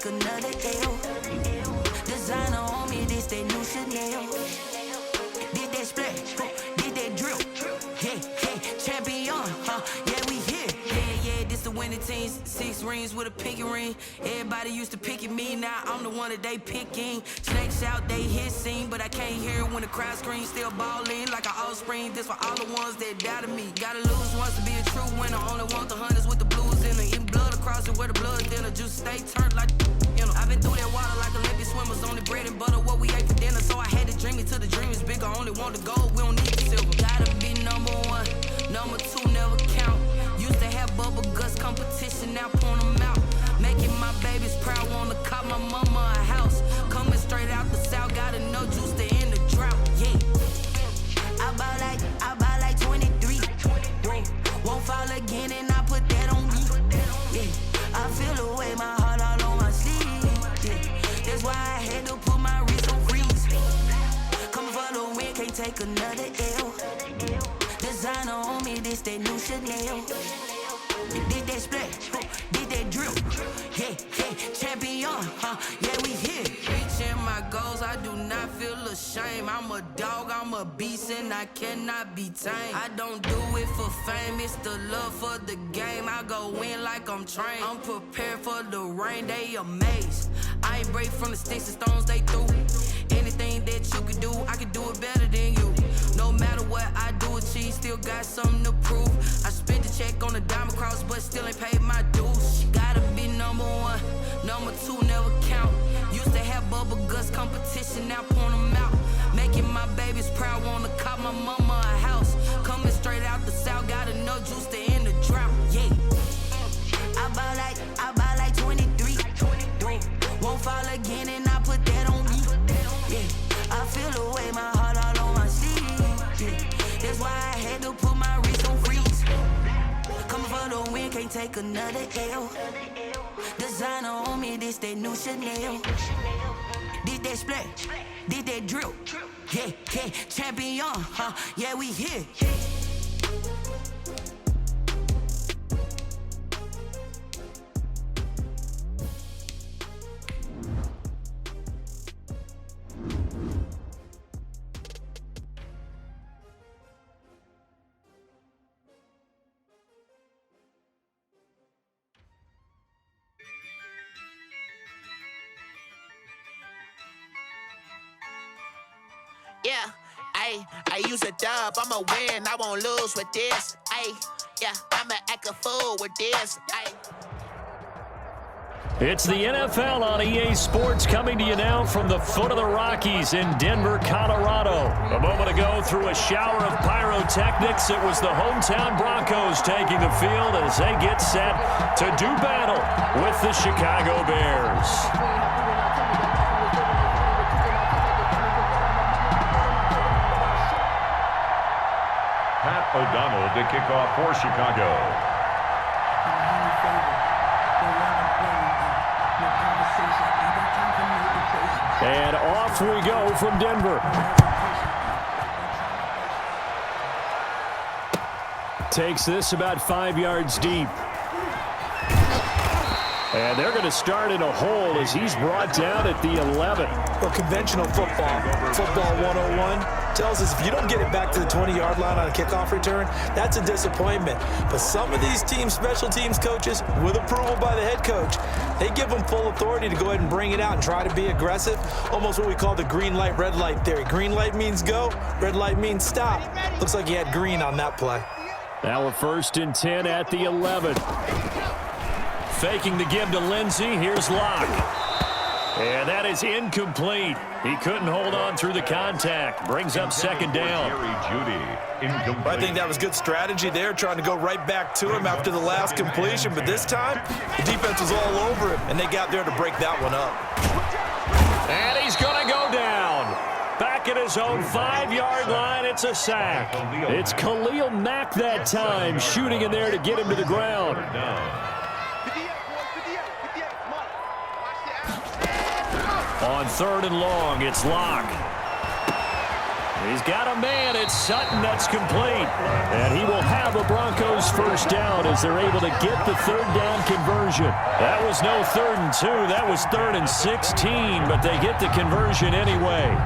take another L. Designer on me, this that new Chanel. Did that splash, did that drill. Yeah, champion, yeah, we here. Yeah, this the winning teams. 6 rings with a pinky ring. Everybody used to pick at me, now I'm the one that they picking. Snakes out, they hissing, but I can't hear when the crowd screams. Still balling like an offspring. This for all the ones that doubted me. Gotta lose once to be a true winner. Only want the hunters with the blues in it. Eating blood across it where the blood thinner. Juice stay turned like I've been through that water like Olympic swimmers. Only bread and butter, what we ate for dinner. So I had to dream it till the dream is bigger. Only want the gold, we don't need the silver. Gotta be number 1, number 2 never count. Used to have bubble guts competition, now point them out. Making my babies proud, wanna cop my mama a house. Coming straight out the south, gotta know juice to end the drought. Yeah, I buy like 23. Won't fall again and I put that on me. Yeah, I feel the way my heart all on my sleeve. That's why I had to put my wrist on freeze. Coming for the win, can't take another L. Designer on me, this that new Chanel. Did that splash, did that drill. Yeah, champion, yeah, we here. Reaching my goals, I do not feel ashamed. I'm a dog, I'm a beast, and I cannot be tamed. I don't do it for fame, it's the love for the game. I go in like I'm trained. I'm prepared for the rain, they amazed. I ain't break from the sticks and stones they threw. Anything that you could do, I could do it better than you. No matter what I do achieve, still got something to prove. I spent the check on the diamond cross, but still ain't paid my dues. Gotta be number 1, number 2 never count. Used to have bubble guts competition, now point them out. Making my babies proud, wanna cop my mama a house. Coming straight out the south, gotta know juice to end the drought. Yeah, I buy like 23. Won't fall again and I put that on me. Yeah, I feel the way my heart all on my sleeve. Yeah, that's why I had to put my wrist on freeze. Coming for the win, can't take another L. Designer on me, this that new Chanel. Did that splash, did that drill. Yeah, champion, yeah, we here. Yeah, I use a dub, I'ma win, I won't lose with this. Yeah, I'ma act a fool with this. It's the NFL on EA Sports coming to you now from the foot of the Rockies in Denver, Colorado. A moment ago, through a shower of pyrotechnics, it was the hometown Broncos taking the field as they get set to do battle with the Chicago Bears. O'Donnell to kick off for Chicago. And off we go from Denver. Takes this about 5 yards deep. And they're going to start in a hole as he's brought down at the 11. Well, conventional football 101, tells us if you don't get it back to the 20-yard line on a kickoff return, that's a disappointment. But some of these special teams coaches, with approval by the head coach, they give them full authority to go ahead and bring it out and try to be aggressive, almost what we call the green light, red light theory. Green light means go, red light means stop. Looks like he had green on that play. Now a 1st and 10 at the 11. Faking the give to Lindsey. Here's Locke. And that is incomplete. He couldn't hold on through the contact. Brings up 2nd down. I think that was good strategy there, trying to go right back to him after the last completion. But this time, the defense was all over him, and they got there to break that one up. And he's going to go down. Back at his own 5-yard line, it's a sack. It's Khalil Mack that time, shooting in there to get him to the ground. On 3rd and long, it's Locke. He's got a man. It's Sutton that's complete. And he will have a Broncos first down as they're able to get the third down conversion. That was no 3rd and 2. That was 3rd and 16, but they get the conversion anyway.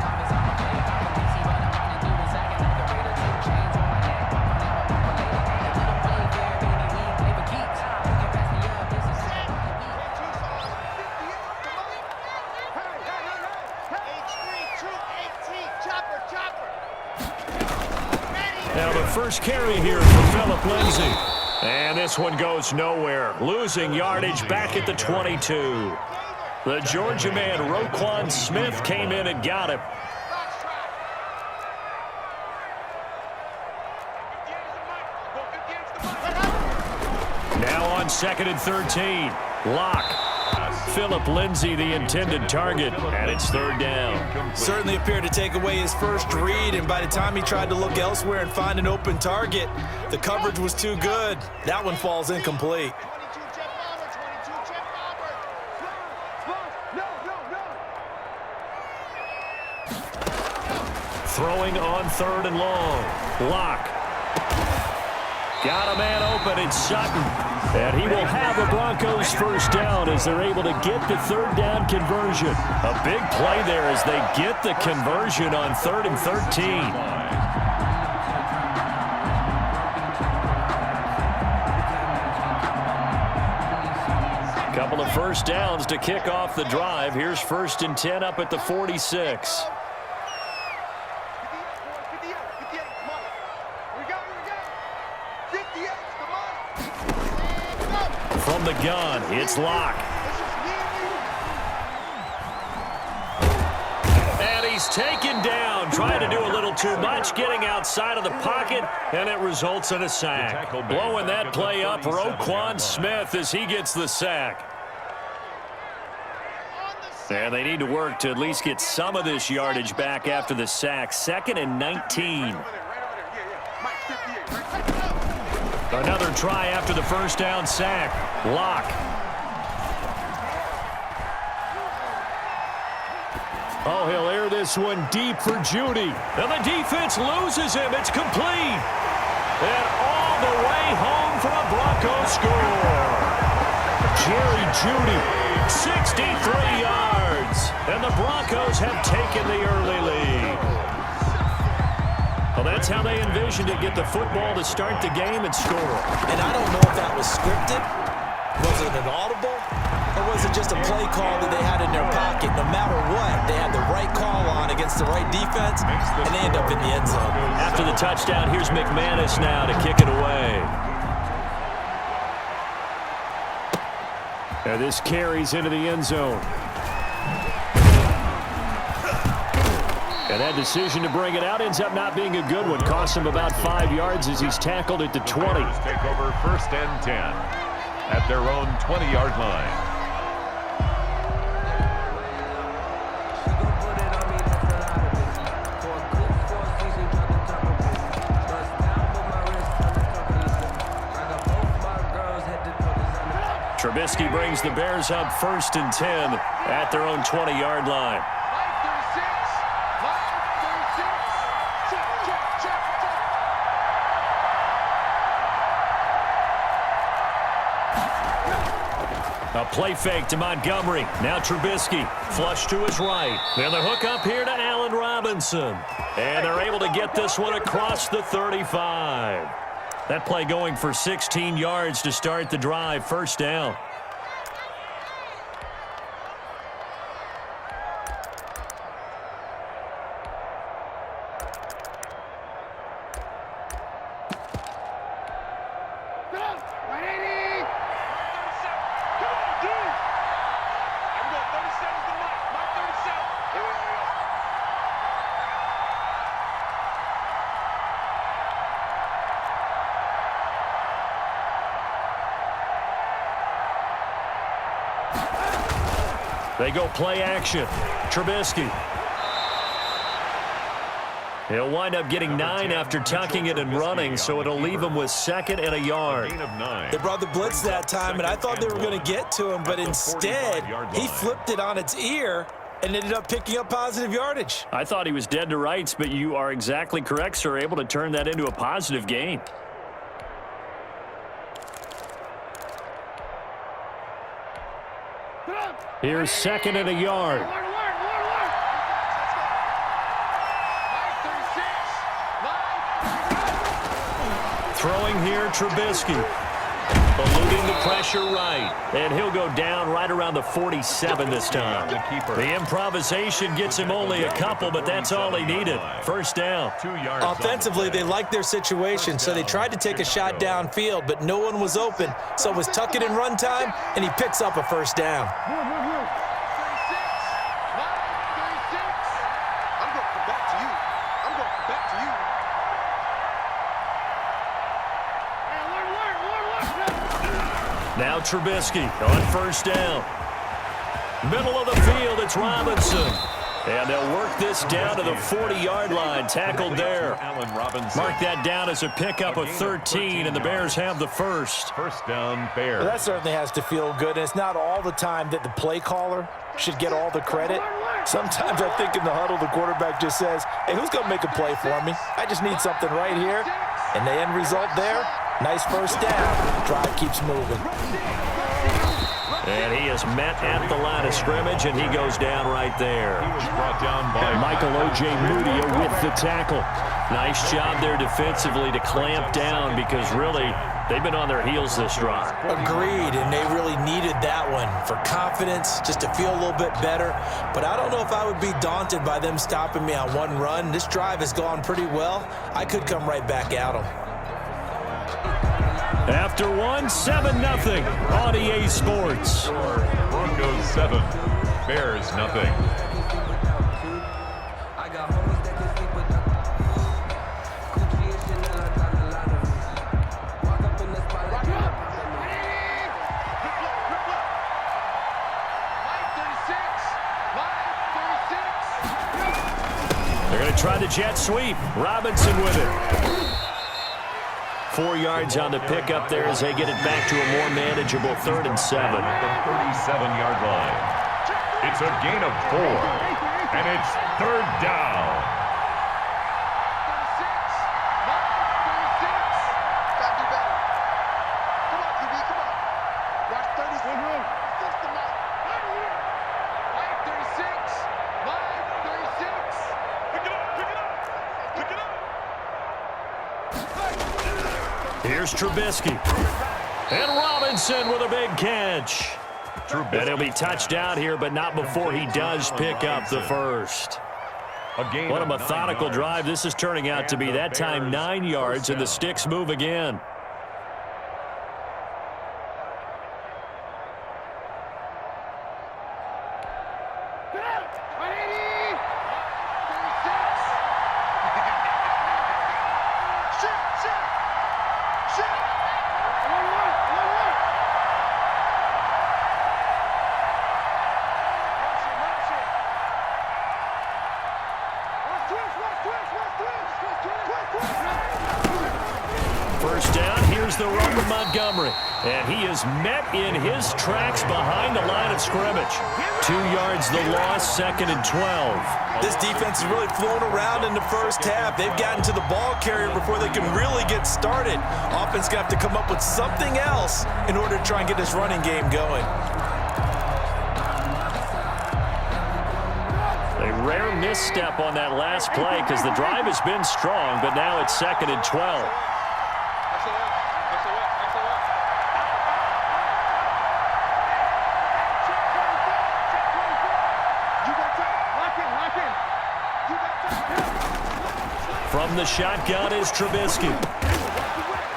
Now the first carry here for Phillip Lindsay. And this one goes nowhere. Losing yardage back at the 22. The Georgia man, Roquan Smith, came in and got him. Now on 2nd and 13. Lock. Phillip Lindsay, the intended target, and it's 3rd down. Certainly appeared to take away his first read, and by the time he tried to look elsewhere and find an open target, the coverage was too good. That one falls incomplete. Throwing on 3rd and long. Lock. Got a man open. It's Sutton. And he will have a Broncos first down as they're able to get the 3rd down conversion. A big play there as they get the conversion on 3rd and 13. Couple of first downs to kick off the drive. Here's 1st and 10 up at the 46. From the gun, it's Lock. And he's taken down, trying to do a little too much, getting outside of the pocket, and it results in a sack. Blowing that play up, Roquan Smith, as he gets the sack. And they need to work to at least get some of this yardage back after the sack. 2nd and 19. Another try after the first down sack. Lock. Oh, he'll air this one deep for Judy. And the defense loses him. It's complete. And all the way home for a Broncos score. Jerry Judy, 63 yards. And the Broncos have taken the early lead. Well, that's how they envisioned it, get the football to start the game and score. And I don't know if that was scripted, was it an audible, or was it just a play call that they had in their pocket? No matter what, they had the right call on against the right defense, and they end up in the end zone. After the touchdown, here's McManus now to kick it away. And this carries into the end zone. And that decision to bring it out ends up not being a good one. Costs him about 5 yards as he's tackled at the 20. Take over 1st and 10 at their own 20-yard line. Trubisky brings the Bears up 1st and 10 at their own 20-yard line. A play fake to Montgomery. Now Trubisky. Flush to his right. And the hook up here to Allen Robinson. And they're able to get this one across the 35. That play going for 16 yards to start the drive. 1st down. They go play action. Trubisky. He'll wind up getting 9 after tucking it and running, so it'll leave him with 2nd and a yard. They brought the blitz that time, and I thought they were going to get to him, but instead, he flipped it on its ear and ended up picking up positive yardage. I thought he was dead to rights, but you are exactly correct, sir. Able to turn that into a positive gain. Here's 2nd and a yard. Throwing here, Trubisky. Eluding the pressure right. And he'll go down right around the 47 this time. The improvisation gets him only a couple, but that's all he needed. First down. Offensively, they liked their situation, so they tried to take a shot downfield, but no one was open. So it was tuck it in run time, and he picks up a first down. Now Trubisky on first down. Middle of the field, it's Robinson. And they'll work this down to the 40-yard line. Tackled there. Mark that down as a pickup of 13, and the Bears have the first. First down, Bears. Well, that certainly has to feel good, and it's not all the time that the play caller should get all the credit. Sometimes I think in the huddle, the quarterback just says, hey, who's going to make a play for me? I just need something right here. And the end result there, nice first down. Drive keeps moving. And he is met at the line of scrimmage, and he goes down right there. He was brought down by Michael O.J. Mudia with the tackle. Nice job there defensively to clamp down because really they've been on their heels this drive. Agreed, and they really needed that one for confidence, just to feel a little bit better. But I don't know if I would be daunted by them stopping me on one run. This drive has gone pretty well. I could come right back at them. After one, 7-0 on EA Sports. Broncos 7, Bears nothing. They're going to try the jet sweep. Robinson with it. 4 yards on the pickup there as they get it back to a more manageable 3rd and 7. At the 37-yard line. It's a gain of 4, and it's 3rd down. Here's Trubisky. And Robinson with a big catch. And he'll be touchdown here, but not before he does pick up the first. What a methodical drive this is turning out to be. That time 9 yards, and the sticks move again. First down, here's the run to Montgomery. And he is met in his tracks behind the line of scrimmage. 2 yards the loss, 2nd and 12. This defense is really flown around in the first half. They've gotten to the ball carrier before they can really get started. Offense going to have to come up with something else in order to try and get this running game going. A rare misstep on that last play because the drive has been strong, but now it's 2nd and 12. From the shotgun is Trubisky.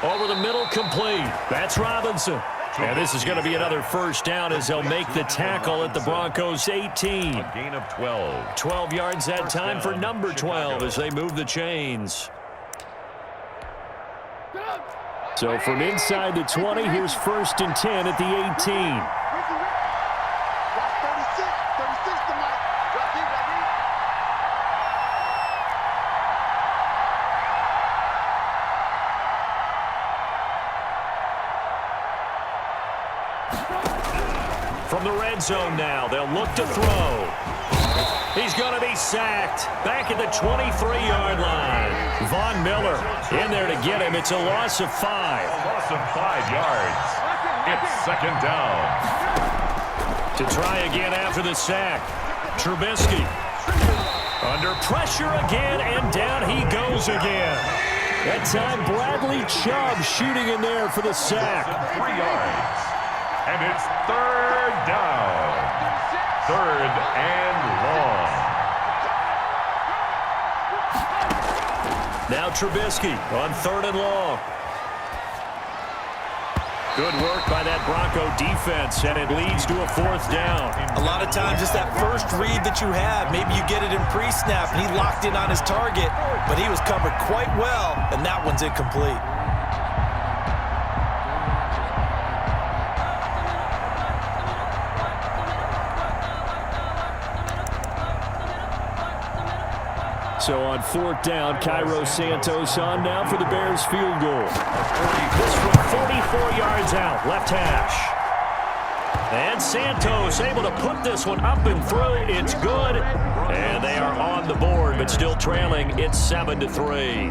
Over the middle, complete. That's Robinson. And this is going to be another first down as they'll make the tackle at the Broncos 18. A gain of 12. 12 yards that time for number 12 as they move the chains. So from inside the 20, here's 1st and 10 at the 18. From the red zone now, they'll look to throw. He's going to be sacked back at the 23-yard line. Von Miller in there to get him. It's a loss of 5. A loss of 5 yards. It's 2nd down. To try again after the sack. Trubisky. Under pressure again, and down he goes again. That time, Bradley Chubb shooting in there for the sack. 3 yards. And it's third down. Third and long. Now Trubisky on 3rd and long. Good work by that Bronco defense, and it leads to a 4th down. A lot of times it's that first read that you have. Maybe you get it in pre-snap, and he locked in on his target, but he was covered quite well, and that one's incomplete. So on 4th down, Cairo Santos on now for the Bears field goal. This from 44 yards out, left hash. And Santos able to put this one up and through. It's good. And they are on the board, but still trailing. It's 7-3.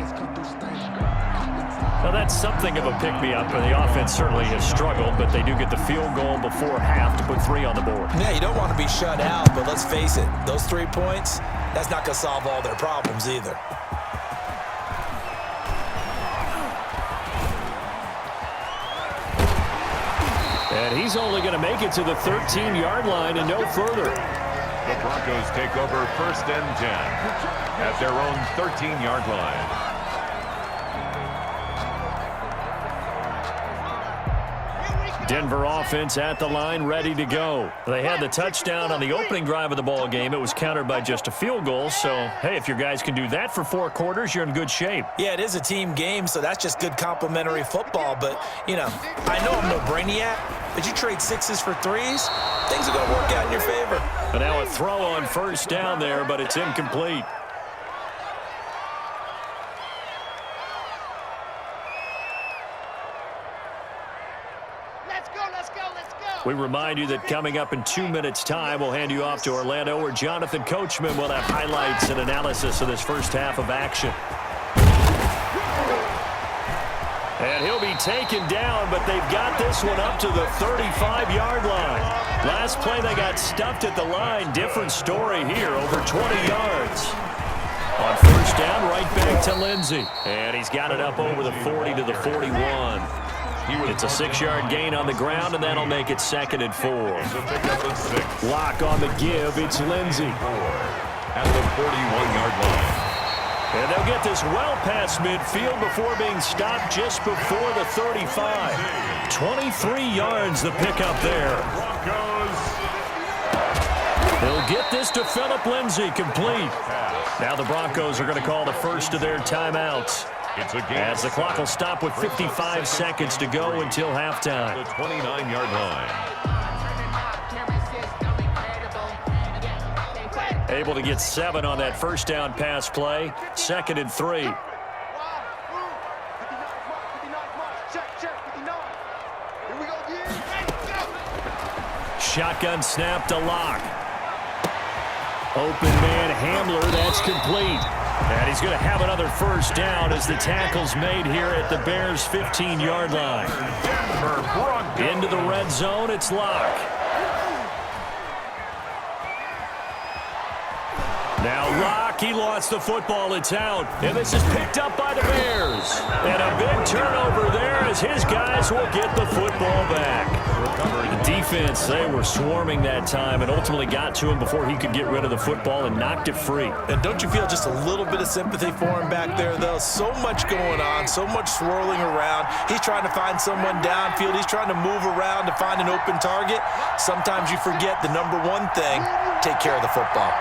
Well, that's something of a pick-me-up, and the offense certainly has struggled, but they do get the field goal before half to put 3 on the board. Yeah, you don't want to be shut out, but let's face it, those 3 points, that's not going to solve all their problems either. And he's only going to make it to the 13-yard line and no further. The Broncos take over 1st and 10 at their own 13-yard line. Denver offense at the line, ready to go. They had the touchdown on the opening drive of the ball game. It was countered by just a field goal. So, hey, if your guys can do that for 4 quarters, you're in good shape. Yeah, it is a team game, so that's just good complimentary football. But, you know, I know I'm no brainiac, but you trade 6s for 3s, things are going to work out in your favor. And now a throw on 1st down there, but it's incomplete. We remind you that coming up in 2 minutes' time, we'll hand you off to Orlando, where Jonathan Coachman will have highlights and analysis of this first half of action. And he'll be taken down, but they've got this one up to the 35-yard line. Last play, they got stuffed at the line. Different story here, over 20 yards. On 1st down, right back to Lindsey. And he's got it up over the 40 to the 41. It's a 6-yard gain on the ground, and that'll make it 2nd and 4. Lock on the give. It's Lindsey. At the 41-yard line. And they'll get this well past midfield before being stopped just before the 35. 23 yards the pickup there. They'll get this to Phillip Lindsay, complete. Now the Broncos are going to call the first of their timeouts, as the clock will stop with 55 seconds to go until halftime. The 29-yard line. Able to get 7 on that 1st down pass play. 2nd and 3. Shotgun snap to Lock. Open man Hamler, that's complete. And he's going to have another 1st down as the tackle's made here at the Bears' 15-yard line. Into the red zone, it's Lock. Now Lock, he lost the football, it's out. And this is picked up by the Bears. And a big turnover there as his guys will get the football back. The defense, they were swarming that time and ultimately got to him before he could get rid of the football and knocked it free. And don't you feel just a little bit of sympathy for him back there, though? So much going on, so much swirling around. He's trying to find someone downfield. He's trying to move around to find an open target. Sometimes you forget the number one thing, take care of the football.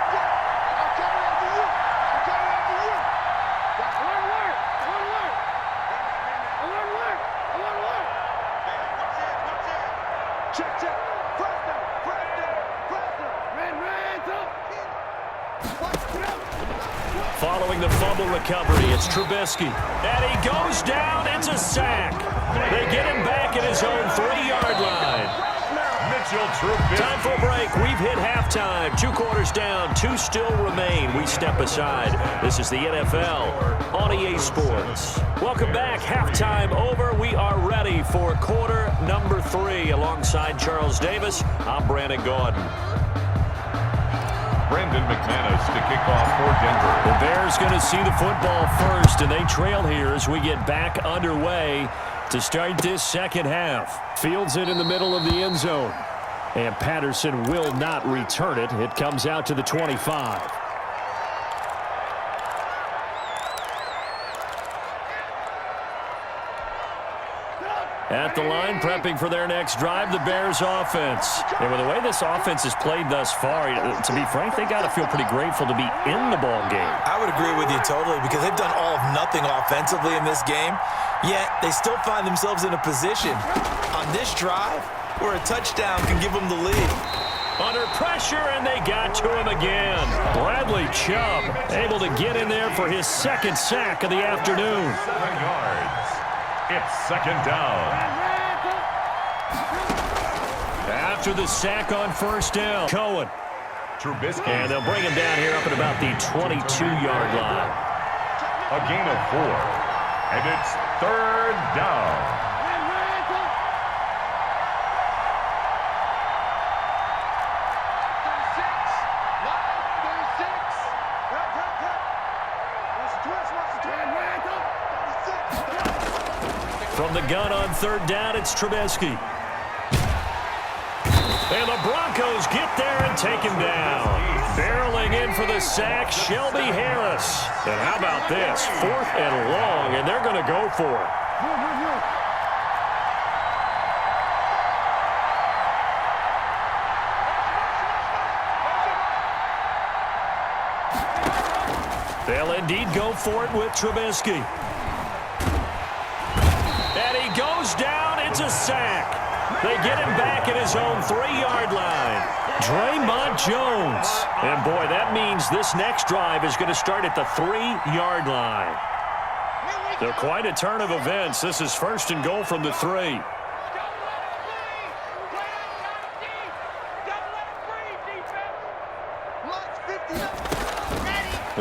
Following the fumble recovery, it's Trubisky. And he goes down. It's a sack. They get him back at his own 3-yard line. Mitchell Trubisky. Time for a break. We've hit halftime. 2 quarters down. 2 still remain. We step aside. This is the NFL on EA Sports. Welcome back. Halftime over. We are ready for quarter number 3. Alongside Charles Davis, I'm Brandon Gaudin. Brandon McManus to kick off for Denver. The Bears going to see the football first, and they trail here as we get back underway to start this second half. Fields it in the middle of the end zone, and Patterson will not return it. It comes out to the 25. At the line, prepping for their next drive, the Bears offense. And with the way this offense has played thus far, to be frank, they got to feel pretty grateful to be in the ball game. I would agree with you totally, because they've done all of nothing offensively in this game, yet they still find themselves in a position on this drive where a touchdown can give them the lead. Under pressure, and they got to him again. Bradley Chubb able to get in there for his second sack of the afternoon. 7 yards. It's second down. After the sack on first down, Cohen. Trubisky. And they'll bring him down here up at about the 22-yard line. A gain of 4. And it's third down. From the gun on third down, it's Trubisky. And the Broncos get there and take him down. Barreling in for the sack, Shelby Harris. And how about this? 4th and long, and they're going to go for it. They'll indeed go for it with Trubisky. And he goes down. It's a sack. They get him back at his own 3-yard line. Draymond Jones. And, boy, that means this next drive is going to start at the 3-yard line. So quite a turn of events. This is first and goal from the 3.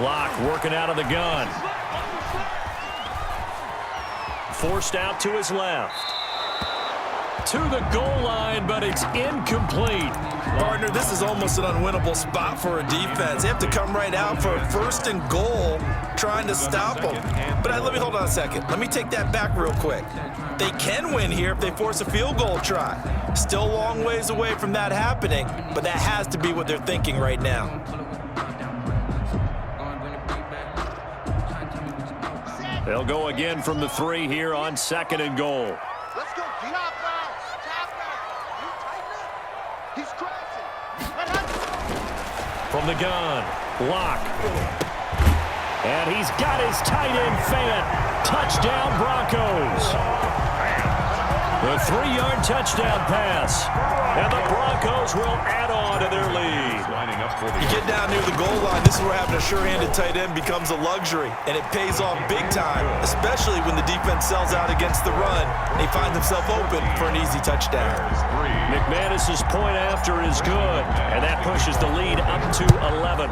Locke working out of the gun. Forced out to his left. To the goal line, but it's incomplete. Partner, this is almost an unwinnable spot for a defense. They have to come right out for a first and goal, trying to stop them. But let me hold on a second. Let me take that back real quick. They can win here if they force a field goal try. Still a long ways away from that happening, but that has to be what they're thinking right now. They'll go again from the 3 here on 2nd and goal. Let's go. Top now. Top now. You tighten it. He's crashing. From the gun, Locke. And he's got his tight end Fant. Touchdown Broncos. The 3-yard touchdown pass. And the Broncos will add on to their lead. Lining up for the You get down near the goal line, this is where having a sure-handed tight end becomes a luxury, and it pays off big time, especially when the defense sells out against the run and he finds himself open for an easy touchdown. McManus's point after is good, and that pushes the lead up to 11.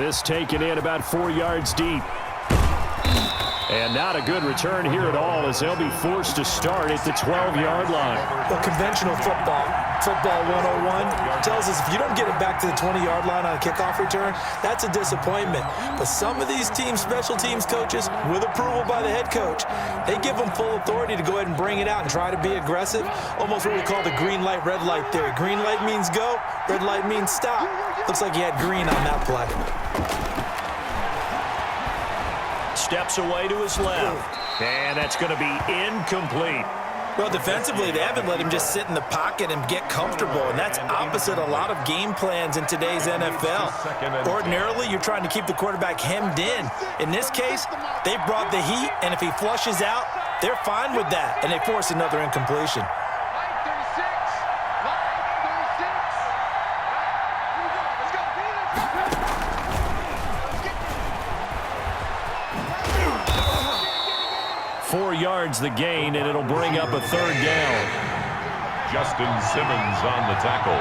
This taken in about 4 yards deep. And not a good return here at all, as they'll be forced to start at the 12-yard line. Well, conventional football 101, tells us if you don't get it back to the 20-yard line on a kickoff return, that's a disappointment. But some of these teams, special teams coaches, with approval by the head coach, they give them full authority to go ahead and bring it out and try to be aggressive. Almost what we call the green light, red light theory. Green light means go, red light means stop. Looks like you had green on that play. Steps away to his left. And that's going to be incomplete. Well, defensively, they haven't let him just sit in the pocket and get comfortable, and that's opposite a lot of game plans in today's NFL. Ordinarily, you're trying to keep the quarterback hemmed in. In this case, they brought the heat, and if he flushes out, they're fine with that, and they force another incompletion. Yards the gain, and it'll bring up a third down. Justin Simmons on the tackle.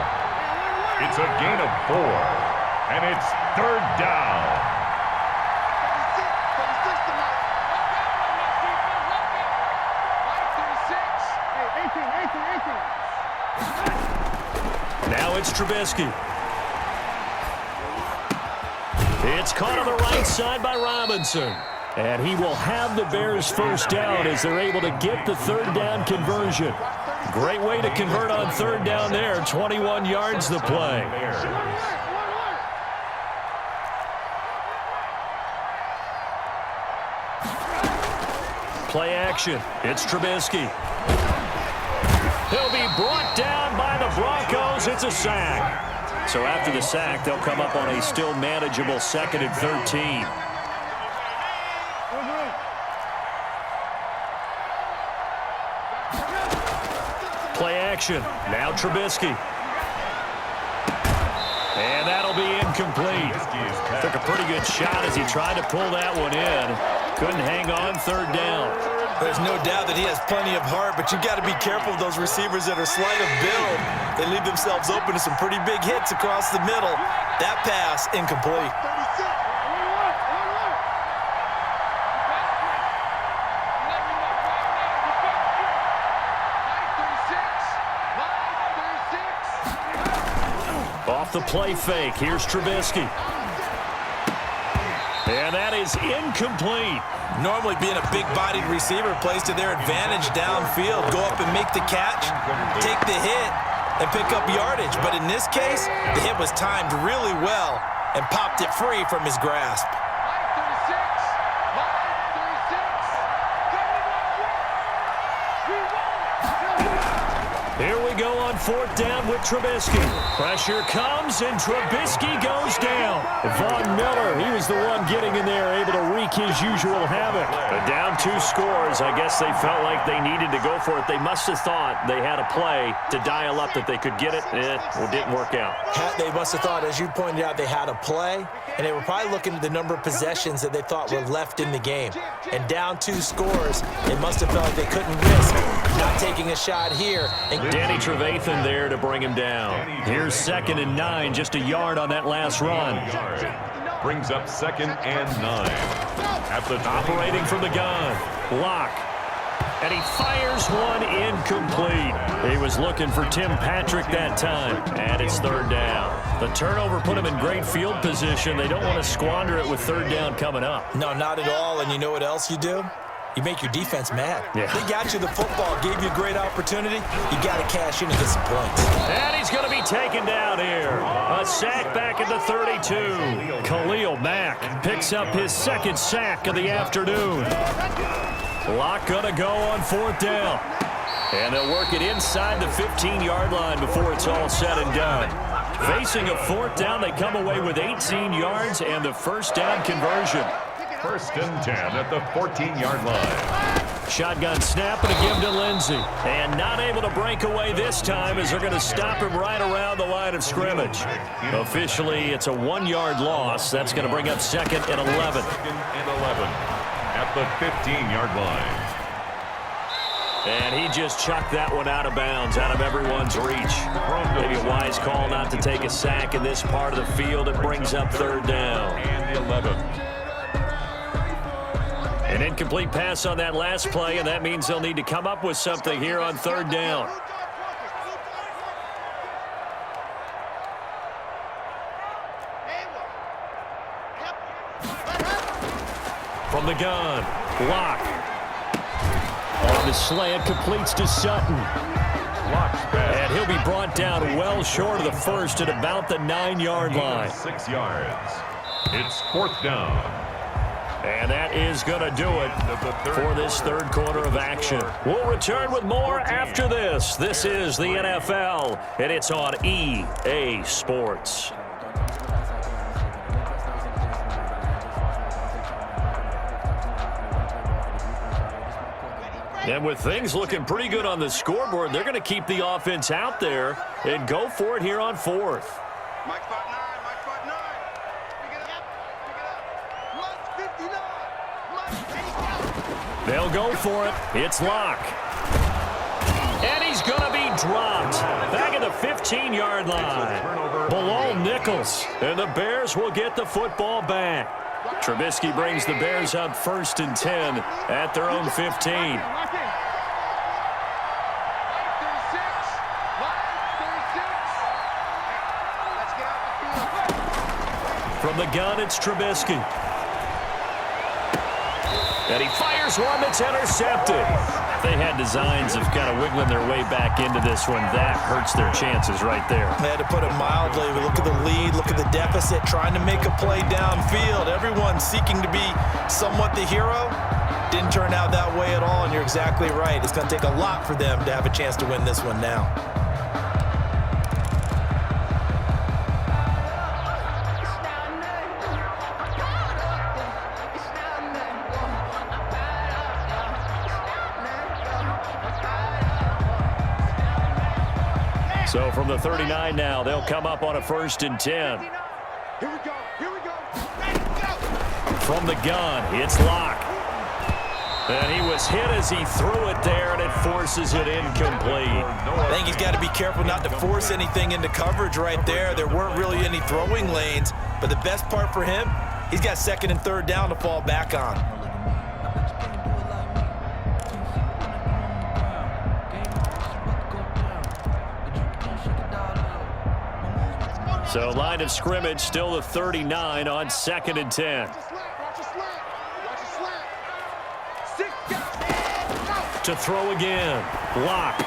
It's a gain of 4, and it's third down. it's Trubisky. It's caught on the right side by Robinson. And he will have the Bears first down as they're able to get the third down conversion. Great way to convert on third down there. 21 yards the play. Play action. It's Trubisky. He'll be brought down by the Broncos. It's a sack. So after the sack, they'll come up on a still manageable 2nd and 13. Play action. Now Trubisky. And that'll be incomplete. Took a pretty good shot as he tried to pull that one in. Couldn't hang on third down. There's no doubt that he has plenty of heart, but you got to be careful of those receivers that are slight of build. They leave themselves open to some pretty big hits across the middle. That pass, incomplete. Off the play fake, here's Trubisky. And that is incomplete. Normally being a big-bodied receiver plays to their advantage downfield. Go up and make the catch, take the hit, and pick up yardage. But in this case, the hit was timed really well and popped it free from his grasp. Here we go on fourth down with Trubisky. Pressure comes, and Trubisky goes down. Von Miller, he was the one getting in there, able to wreak his usual havoc. But down 2 scores, I guess they felt like they needed to go for it. They must have thought they had a play to dial up that they could get it. It didn't work out. They must have thought, as you pointed out, they had a play, and they were probably looking at the number of possessions that they thought were left in the game. And down 2 scores, they must have felt like they couldn't risk not taking a shot here. And Danny Trevathan there to bring him down. Here's 2nd and 9, just a yard on that last run. Brings up 2nd and 9. At the operating from the gun, Locke. And he fires one incomplete. He was looking for Tim Patrick that time. And it's third down. The turnover put him in great field position. They don't want to squander it with third down coming up. No, not at all. And you know what else you do? You make your defense mad. Yeah. They got you the football, gave you a great opportunity. You got to cash in and get some points. And he's going to be taken down here. A sack back at the 32. Khalil Mack picks up his 2nd sack of the afternoon. Locke going to go on fourth down. And they'll work it inside the 15-yard line before it's all said and done. Facing a fourth down, they come away with 18 yards and the first down conversion. 1st and 10 at the 14-yard line. Shotgun snap and a give to Lindsey. And not able to break away this time as they're going to stop him right around the line of scrimmage. Officially, it's a 1-yard loss. That's going to bring up 2nd and 11. 2nd and 11 at the 15-yard line. And he just chucked that one out of bounds, out of everyone's reach. Maybe a wise call not to take a sack in this part of the field. It brings up third down. And 11. An incomplete pass on that last play, and that means they'll need to come up with something here on third down. From the gun, Locke. On the slant, completes to Sutton. And he'll be brought down well short of the first at about the 9-yard line. 6 yards. It's 4th down. And that is going to do it for this third quarter of action. We'll return with more after this. This is the NFL, and it's on EA Sports. And with things looking pretty good on the scoreboard, they're going to keep the offense out there and go for it here on fourth. Mike spot 9, Mike spot 9. Pick it up, pick it up. Mike 59. Mike, They'll go for it. It's Locke. And he's going to be dropped back at the 15-yard line. Below Nichols. And the Bears will get the football back. Trubisky brings the Bears up 1st and 10 at their own 15. From the gun, it's Trubisky. And he fires one that's intercepted. They had designs of kind of wiggling their way back into this one. That hurts their chances right there. They had to put it mildly. Look at the lead, look at the deficit, trying to make a play downfield. Everyone seeking to be somewhat the hero. Didn't turn out that way at all, and you're exactly right. It's going to take a lot for them to have a chance to win this one now. So from the 39 now, they'll come up on a 1st and 10. Here we go. Here we go. From the gun, it's Locke. And he was hit as he threw it there, and it forces it incomplete. I think he's got to be careful not to force anything into coverage right there. There weren't really any throwing lanes, but the best part for him, he's got 2nd and 3rd down to fall back on. So line of scrimmage still the 39 on 2nd and 10. To throw again, Locke.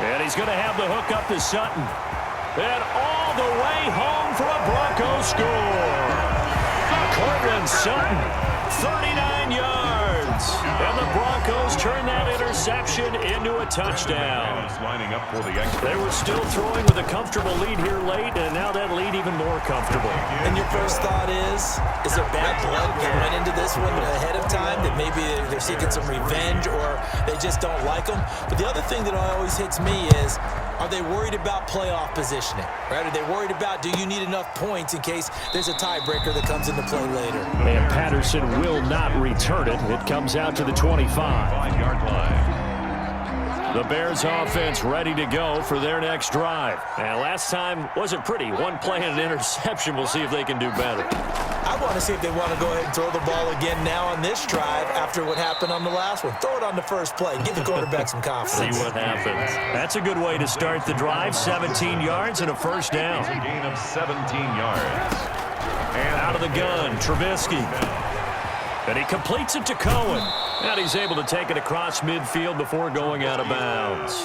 And he's going to have the hook up to Sutton. And all the way home for a Broncos score. Cortland Sutton, 39 yards. And the Broncos turn that interception into a touchdown. Lining up for the extra. They were still throwing with a comfortable lead here late, and now that lead even more comfortable. And your first thought is there bad blood that went into this one ahead of time, that maybe they're seeking some revenge or they just don't like them? But the other thing that always hits me is, are they worried about playoff positioning? Right? Are they worried about, do you need enough points in case there's a tiebreaker that comes into play later? And Patterson will not return it. It comes out to the 25. 5-yard line. The Bears offense ready to go for their next drive. And last time wasn't pretty. One play and an interception. We'll see if they can do better. I want to see if they want to go ahead and throw the ball again now on this drive after what happened on the last one. Throw it on the first play. Give the quarterback some confidence. See what happens. That's a good way to start the drive. 17 yards and a 1st down. It's a gain of 17 yards. And out of the gun, Trubisky. And he completes it to Cohen. And he's able to take it across midfield before going out of bounds.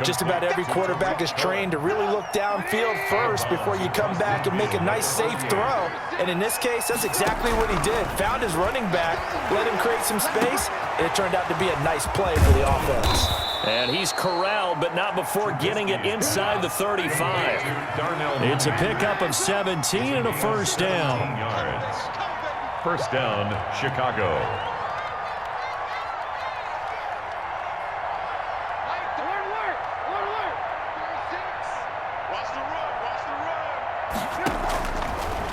Just about every quarterback is trained to really look downfield first before you come back and make a nice, safe throw. And in this case, that's exactly what he did. Found his running back, let him create some space, and it turned out to be a nice play for the offense. And he's corralled, but not before getting it inside the 35. It's a pickup of 17 and a 1st down. Yards. 1st down, Chicago.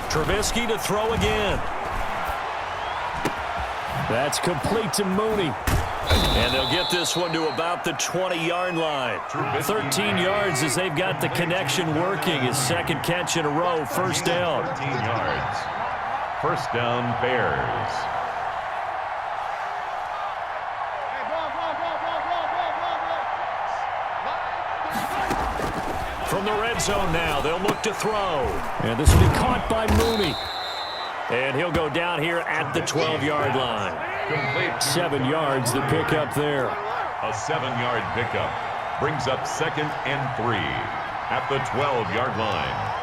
Trubisky to throw again. That's complete to Mooney. And they'll get this one to about the 20-yard line. 13 yards as they've got the connection working. His 2nd catch in a row, 1st down. 13 yards. 1st down, Bears. From the red zone now, they'll look to throw. And this will be caught by Mooney. And he'll go down here at the 12-yard line. Complete. 7 yards, the pickup there. A 7-yard pickup brings up 2nd and 3 at the 12-yard line.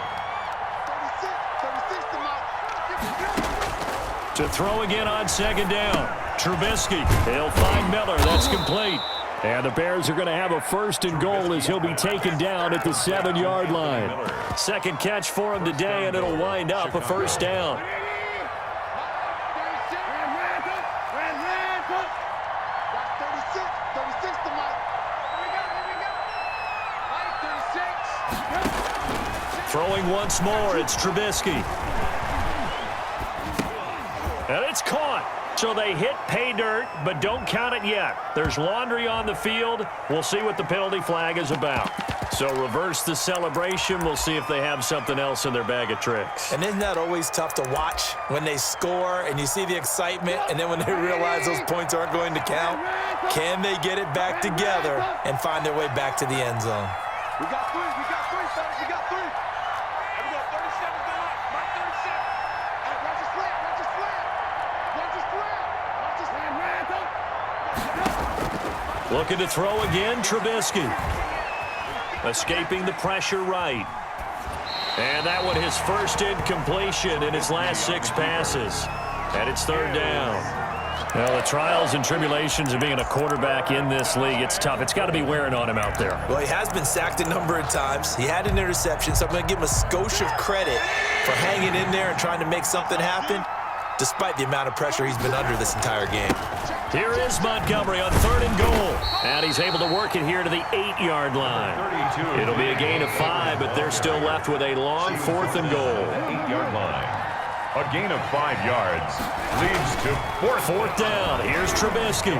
To throw again on 2nd down. Trubisky. He'll find Miller. That's complete. And the Bears are going to have a 1st and goal as he'll be taken down at the 7-yard line. 2nd catch for him today, and it'll wind up a 1st down. Throwing once more, it's Trubisky. And it's caught. So they hit pay dirt, but don't count it yet. There's laundry on the field. We'll see what the penalty flag is about. So reverse the celebration. We'll see if they have something else in their bag of tricks. And isn't that always tough to watch when they score and you see the excitement, and then when they realize those points aren't going to count? Can they get it back together and find their way back to the end zone? We got 3, fellas, we got 3. Here we go, 37 down, Mark 37. Looking to throw again, Trubisky. Escaping the pressure right. And that one his first incompletion in his last 6 passes. And it's third down. Well, the trials and tribulations of being a quarterback in this league, it's tough. It's got to be wearing on him out there. Well, he has been sacked a number of times. He had an interception, so I'm going to give him a skosh of credit for hanging in there and trying to make something happen, despite the amount of pressure he's been under this entire game. Here is Montgomery on 3rd and goal. And he's able to work it here to the 8-yard line. It'll be a gain of 5, but they're still left with a long 4th and goal. 8-yard line. A gain of 5 yards leads to 4th down. Here's Trubisky.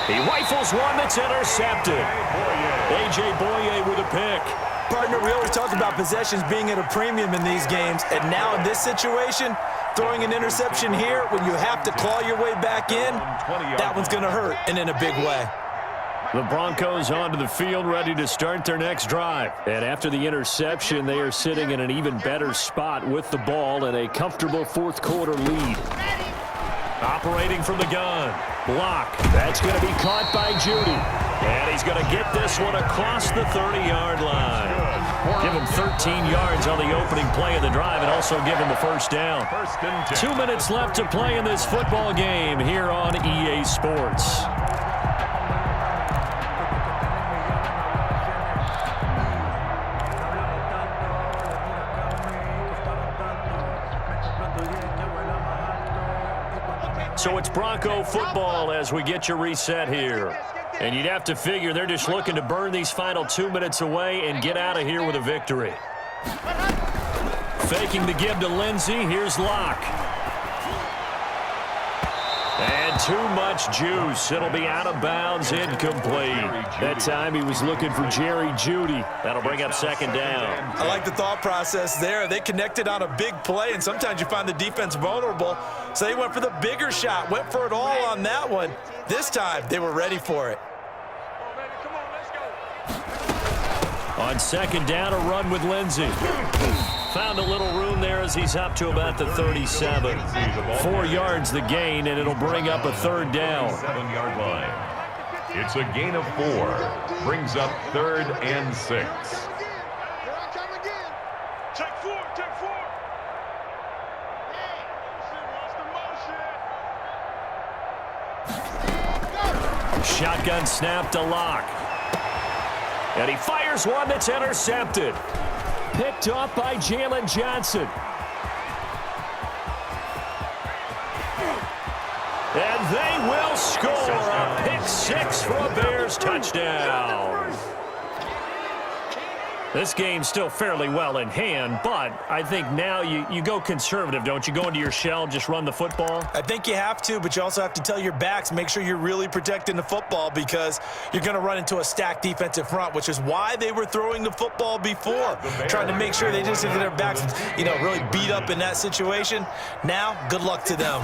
He rifles one that's intercepted. A.J. Boye with a pick. Partner, we always talk about possessions being at a premium in these games, and now in this situation, throwing an interception here when you have to claw your way back in, that one's going to hurt, and in a big way. The Broncos onto the field, ready to start their next drive. And after the interception, they are sitting in an even better spot with the ball and a comfortable 4th quarter lead. Operating from the gun. Block. That's going to be caught by Judy. And he's going to get this one across the 30-yard line. Give him 13 yards on the opening play of the drive and also give him the first down. 2 minutes left to play in this football game here on EA Sports. So it's Bronco football as we get you reset here. And you'd have to figure they're just looking to burn these final 2 minutes away and get out of here with a victory. Faking the give to Lindsey. Here's Locke. And too much juice. It'll be out of bounds, incomplete. That time he was looking for Jerry Jeudy. That'll bring up 2nd down. I like the thought process there. They connected on a big play, and sometimes you find the defense vulnerable. So they went for the bigger shot, went for it all on that one. This time, they were ready for it. On 2nd down, a run with Lindsey. Found a little room there as he's up to about the 37. 4 yards the gain, and it'll bring up a 3rd down. 7-yard line. It's a gain of 4. Brings up 3rd and 6. Shotgun snap to Locke. And he fires one that's intercepted. Picked off by Jalen Johnson. And they will score a pick 6 for a Bears touchdown. This game's still fairly well in hand, but I think now you go conservative, don't you? Go into your shell, just run the football? I think you have to, but you also have to tell your backs, make sure you're really protecting the football because you're going to run into a stacked defensive front, which is why they were throwing the football before, trying to make sure they just get their backs, really beat up in that situation. Now, good luck to them.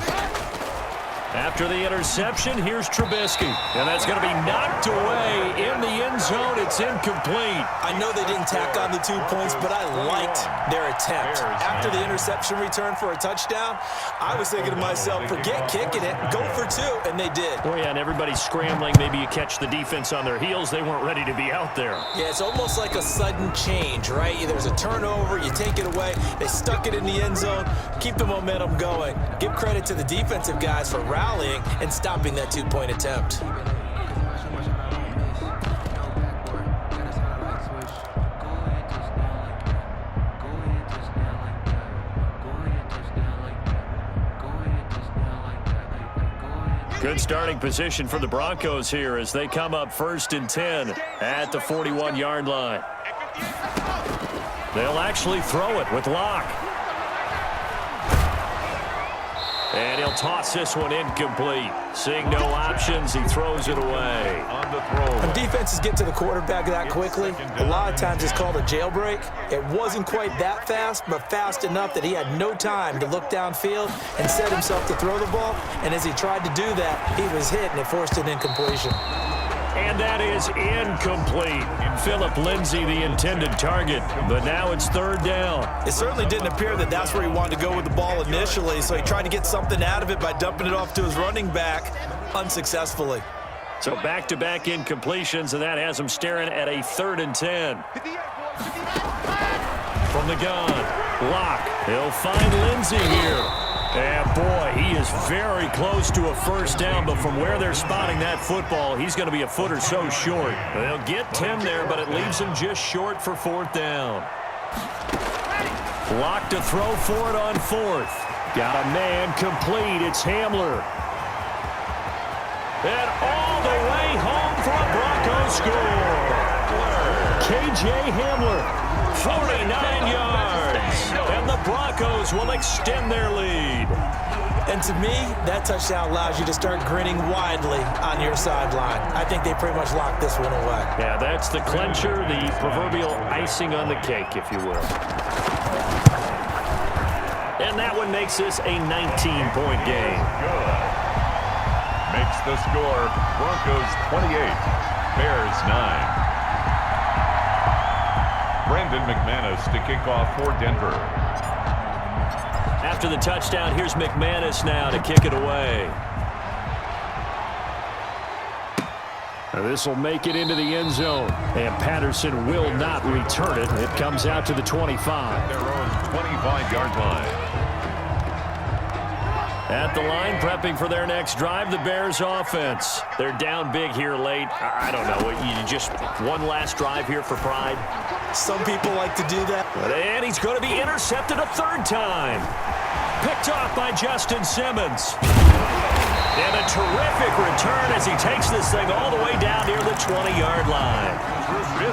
After the interception, here's Trubisky. And that's going to be knocked away in the end zone. It's incomplete. I know they didn't tack on the 2 points, but I liked their attempt. After the interception return for a touchdown, I was thinking to myself, forget kicking it, go for 2, and they did. Oh, yeah, and everybody's scrambling. Maybe you catch the defense on their heels. They weren't ready to be out there. Yeah, it's almost like a sudden change, right? There's a turnover, you take it away. They stuck it in the end zone. Keep the momentum going. Give credit to the defensive guys for rallying and stopping that 2-point attempt. Good starting position for the Broncos here as they come up 1st and 10 at the 41-yard line. They'll actually throw it with Locke. And he'll toss this one incomplete. Seeing no options, he throws it away. On the throw. When defenses get to the quarterback that quickly, a lot of times it's called a jailbreak. It wasn't quite that fast, but fast enough that he had no time to look downfield and set himself to throw the ball. And as he tried to do that, he was hit, and it forced an incompletion. And that is incomplete. Phillip Lindsay, the intended target, but now it's 3rd down. It certainly didn't appear that that's where he wanted to go with the ball initially, so he tried to get something out of it by dumping it off to his running back. unsuccessfully. So back-to-back incompletions, and that has him staring at a 3rd and 10. From the gun, Locke. He'll find Lindsey here. And boy, he is very close to a first down, but from where they're spotting that football, he's going to be a foot or so short. They'll get 10 there, but it leaves him just short for 4th down. Locke to throw for it on 4th. Got a man complete. It's Hamler. And all the way home for a Broncos score. K.J. Hamler, 49 yards. And the Broncos will extend their lead. And to me, that touchdown allows you to start grinning widely on your sideline. I think they pretty much locked this one away. Yeah, that's the clincher, the proverbial icing on the cake, if you will. And that one makes this a 19-point game. Good. Makes the score Broncos 28, Bears 9. Brandon McManus to kick off for Denver. After the touchdown, here's McManus now to kick it away. This will make it into the end zone, and Patterson will not return it. It comes out to the 25. Their own 25-yard line. At the line, prepping for their next drive, the Bears offense. They're down big here late. I don't know. You just one last drive here for pride? Some people like to do that. And he's going to be intercepted a 3rd time. Picked off by Justin Simmons. And a terrific return as he takes this thing all the way down near the 20-yard line.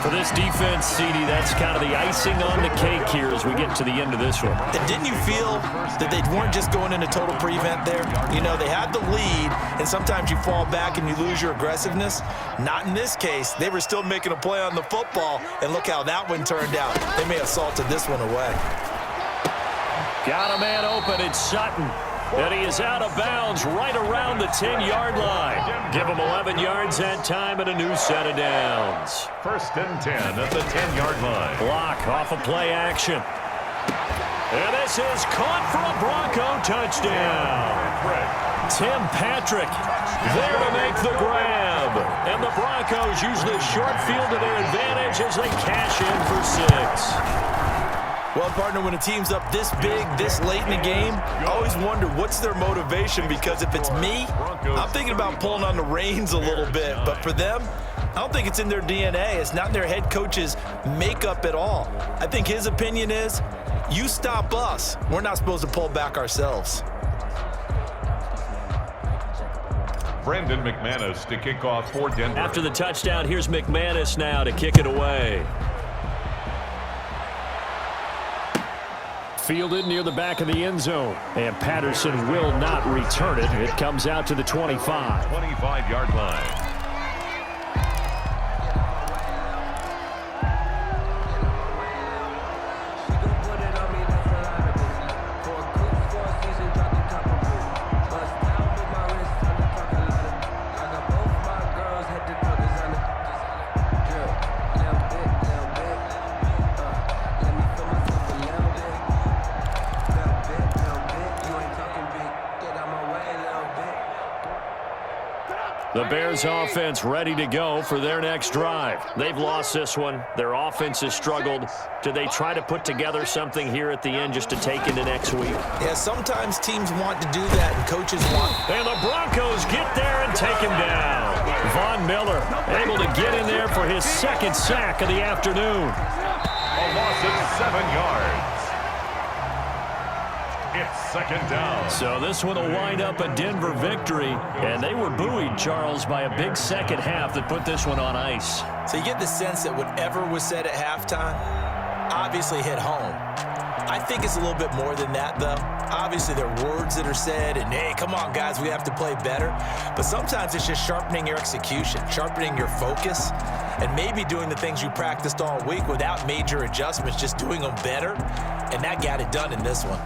For this defense, CD, that's kind of the icing on the cake here as we get to the end of this one. And didn't you feel that they weren't just going into total prevent there? You know, they had the lead, and sometimes you fall back and you lose your aggressiveness. Not in this case. They were still making a play on the football, and look how that one turned out. They may have salted this one away. Got a man open. It's Sutton. And he is out of bounds right around the 10-yard line. Give him 11 yards that time and a new set of downs. 1st and 10 at the 10-yard line. Block off of play action. And this is caught for a Bronco touchdown. Tim Patrick there to make the grab. And the Broncos use this short field to their advantage as they cash in for 6. Well, partner, when a team's up this big, this late in the game, I always wonder what's their motivation, because if it's me, I'm thinking about pulling on the reins a little bit. But for them, I don't think it's in their DNA. It's not in their head coach's makeup at all. I think his opinion is, you stop us. We're not supposed to pull back ourselves. Brandon McManus to kick off for Denver. After the touchdown, here's McManus now to kick it away. Fielded near the back of the end zone, and Patterson will not return it. It comes out to the 25. 25-yard line. The Bears offense ready to go for their next drive. They've lost this one. Their offense has struggled. Do they try to put together something here at the end just to take into next week? Yeah, sometimes teams want to do that and coaches want. And the Broncos get there and take him down. Von Miller able to get in there for his 2nd sack of the afternoon. A loss of 7 yards. It's 2nd down. So this one will wind up a Denver victory. And they were buoyed, Charles, by a big second half that put this one on ice. So you get the sense that whatever was said at halftime obviously hit home. I think it's a little bit more than that, though. Obviously, there are words that are said, and, hey, come on, guys, we have to play better. But sometimes it's just sharpening your execution, sharpening your focus, and maybe doing the things you practiced all week without major adjustments, just doing them better. And that got it done in this one.